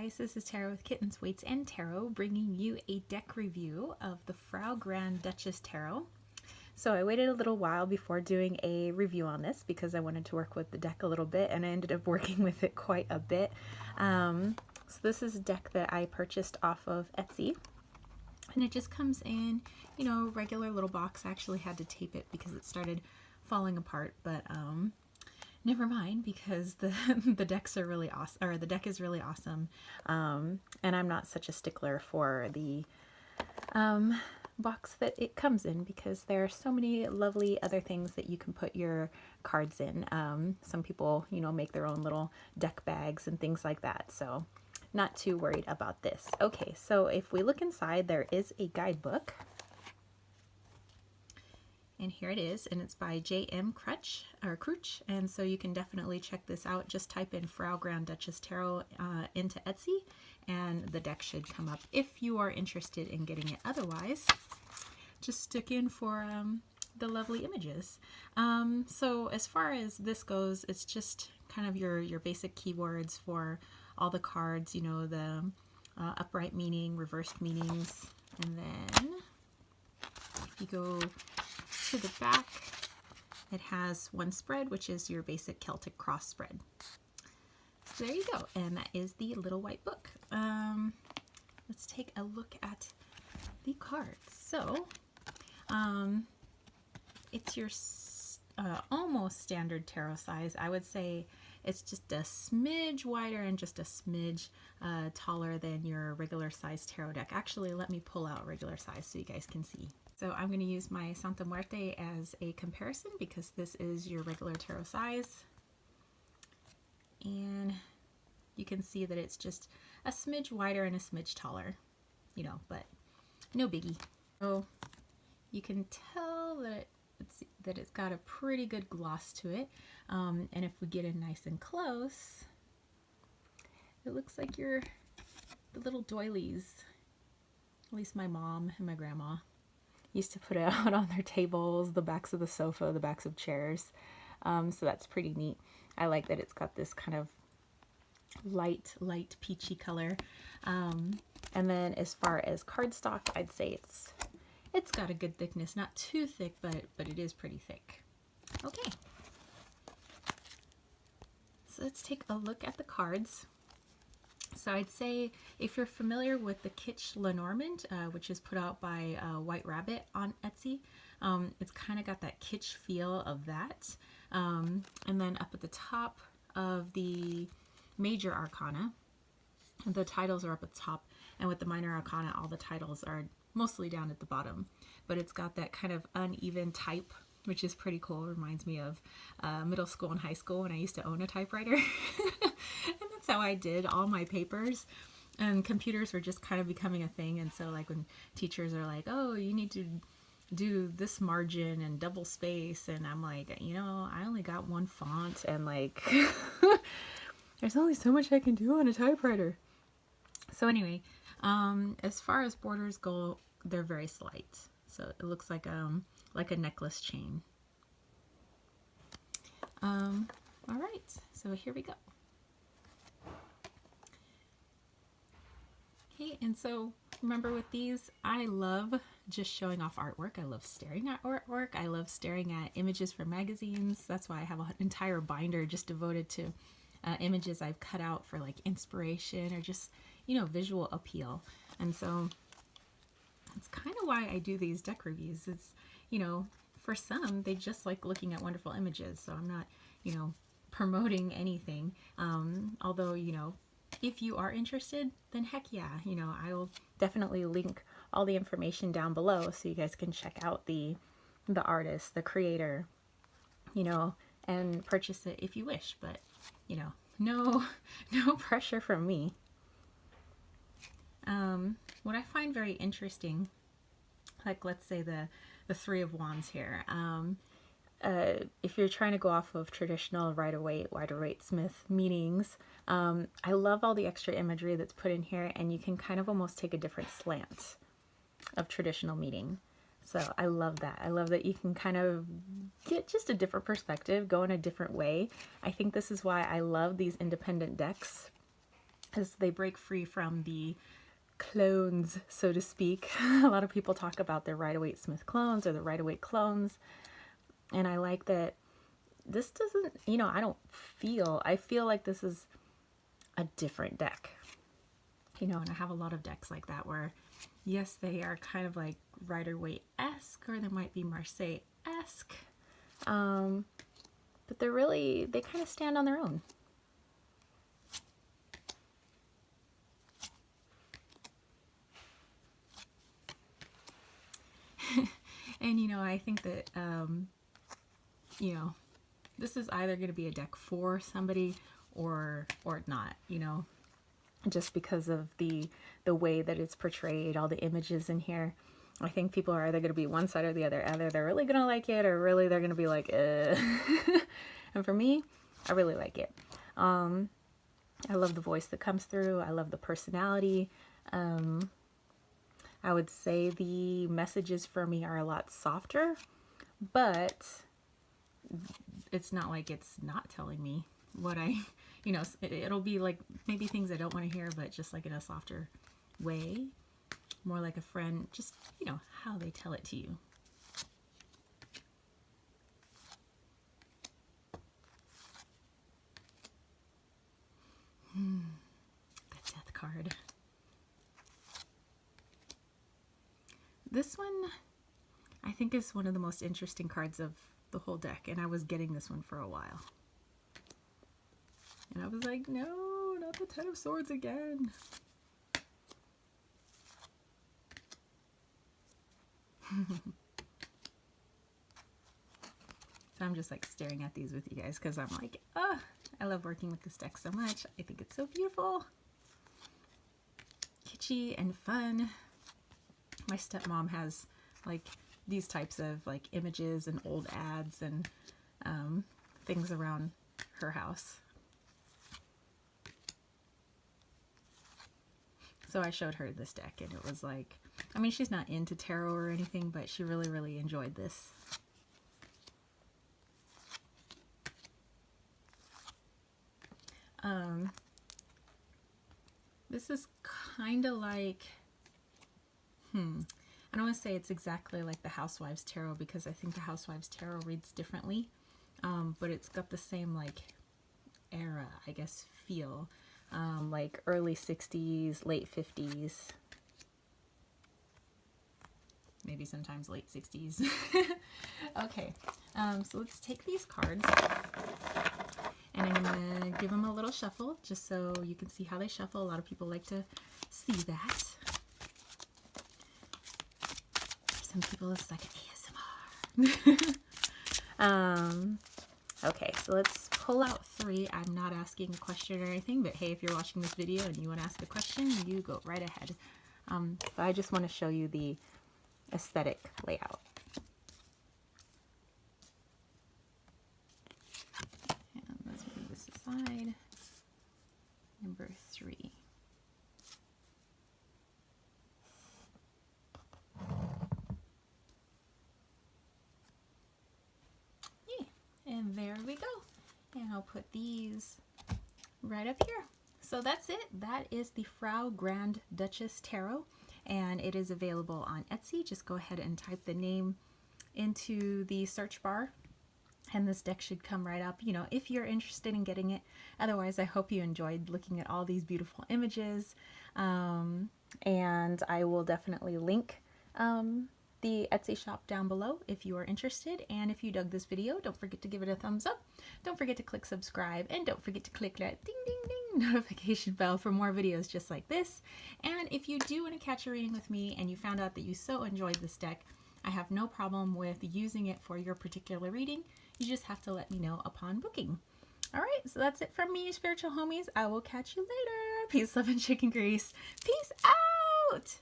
guys, this is Tarot with Kittens, Weights, and Tarot, bringing you a deck review of the Frau Grand Duchess Tarot. So I waited a little while before doing a review on this because I wanted to work with the deck a little bit, and I ended up working with it quite a bit. So this is a deck that I purchased off of Etsy, and it just comes in, you know, regular little box. I actually had to tape it because it started falling apart, but never mind, because the decks are really awesome, or the deck is really awesome, and I'm not such a stickler for the box that it comes in because there are so many lovely other things that you can put your cards in. Some people, you know, make their own little deck bags and things like that, so not too worried about this. Okay, so if we look inside, there is a guidebook. And here it is, and it's by J.M. Crutch, and so you can definitely check this out. Just type in Frau Grand Duchess Tarot into Etsy, and the deck should come up if you are interested in getting it. Otherwise, just stick in for the lovely images. So as far as this goes, it's just kind of your basic keywords for all the cards, you know, the upright meaning, reversed meanings, and then if you go to the back, it has one spread, which is your basic Celtic cross spread. So there you go, and that is the little white book. Let's take a look at the cards. So it's your almost standard tarot size. I would say it's just a smidge wider and just a smidge taller than your regular size tarot deck. Actually, let me pull out regular size so you guys can see. So I'm going to use my Santa Muerte as a comparison because this is your regular tarot size. And you can see that it's just a smidge wider and a smidge taller, you know, but no biggie. So you can tell that it's got a pretty good gloss to it. And if we get in nice and close, it looks like the little doilies. At least my mom and my grandma used to put it out on their tables, the backs of the sofa, the backs of chairs. So that's pretty neat. I like that it's got this kind of light peachy color. And then as far as cardstock, I'd say it's got a good thickness, not too thick, but it is pretty thick. Okay. So let's take a look at the cards. So I'd say if you're familiar with the Kitch Lenormand, which is put out by White Rabbit on Etsy, it's kind of got that kitsch feel of that. And then up at the top of the major arcana, the titles are up at the top, and with the minor arcana, all the titles are mostly down at the bottom. But it's got that kind of uneven type, which is pretty cool. It reminds me of middle school and high school when I used to own a typewriter. And that's how I did all my papers. And computers were just kind of becoming a thing. And so like when teachers are like, oh, you need to do this margin and double space. And I'm like, you know, I only got one font. And like, there's only so much I can do on a typewriter. So anyway, as far as borders go, they're very slight. So it looks like a necklace chain. All right, so here we go. Okay, and so remember with these, I love just showing off artwork. I love staring at artwork. I love staring at images from magazines. That's why I have an entire binder just devoted to images I've cut out for like inspiration or just, you know, visual appeal. And so it's kind of why I do these deck reviews. It's, you know, for some, they just like looking at wonderful images. So I'm not, you know, promoting anything. Although, you know, if you are interested, then heck yeah, you know, I will definitely link all the information down below so you guys can check out the artist, the creator, you know, and purchase it if you wish. But, you know, no pressure from me. What I find very interesting, like let's say the Three of Wands here, if you're trying to go off of traditional Rider-Waite Smith meanings, I love all the extra imagery that's put in here, and you can kind of almost take a different slant of traditional meaning. So I love that. I love that you can kind of get just a different perspective, go in a different way. I think this is why I love these independent decks as they break free from the clones, so to speak. A lot of people talk about their Rider-Waite-Smith clones or the Rider-Waite clones. And I like that this doesn't, you know, I feel like this is a different deck. You know, and I have a lot of decks like that where, yes, they are kind of like Rider-Waite-esque, or they might be Marseille-esque. But they kind of stand on their own. And, you know, I think that, you know, this is either going to be a deck for somebody or not, you know, just because of the way that it's portrayed, all the images in here. I think people are either going to be one side or the other. Either they're really going to like it, or really they're going to be like, And for me, I really like it. I love the voice that comes through. I love the personality. I would say the messages for me are a lot softer, but it's not like it's not telling me what you know, it'll be like maybe things I don't want to hear, but just like in a softer way, more like a friend, just, you know, how they tell it to you. The Death card. This one, I think, is one of the most interesting cards of the whole deck, and I was getting this one for a while. And I was like, no, not the Ten of Swords again. So I'm just like staring at these with you guys because I'm like, oh, I love working with this deck so much. I think it's so beautiful, kitschy and fun. My stepmom has like these types of like images and old ads and things around her house. So I showed her this deck and it was like, I mean, she's not into tarot or anything, but she really, really enjoyed this. This is kind of like, I don't want to say it's exactly like the Housewives Tarot because I think the Housewives Tarot reads differently, but it's got the same like era, I guess, feel, like early 60s, late 50s, maybe sometimes late 60s. Okay, so let's take these cards and I'm going to give them a little shuffle just so you can see how they shuffle. A lot of people like to see that. Some people it's like ASMR. Okay, so let's pull out 3. I'm not asking a question or anything, but hey, if you're watching this video and you want to ask a question, you go right ahead. But I just want to show you the aesthetic layout. And let's move this aside. Number 3. And there we go. And I'll put these right up here. So that's it. That is the Frau Grand Duchess Tarot, and it is available on Etsy. Just go ahead and type the name into the search bar, and this deck should come right up, you know, if you're interested in getting it. Otherwise, I hope you enjoyed looking at all these beautiful images, and I will definitely link the Etsy shop down below if you are interested. And if you dug this video, don't forget to give it a thumbs up. Don't forget to click subscribe, and don't forget to click that ding ding ding notification bell for more videos just like this. And if you do want to catch a reading with me and you found out that you so enjoyed this deck, I have no problem with using it for your particular reading. You just have to let me know upon booking. All right, so that's it from me, your spiritual homies. I will catch you later. Peace, love, and chicken grease. Peace out.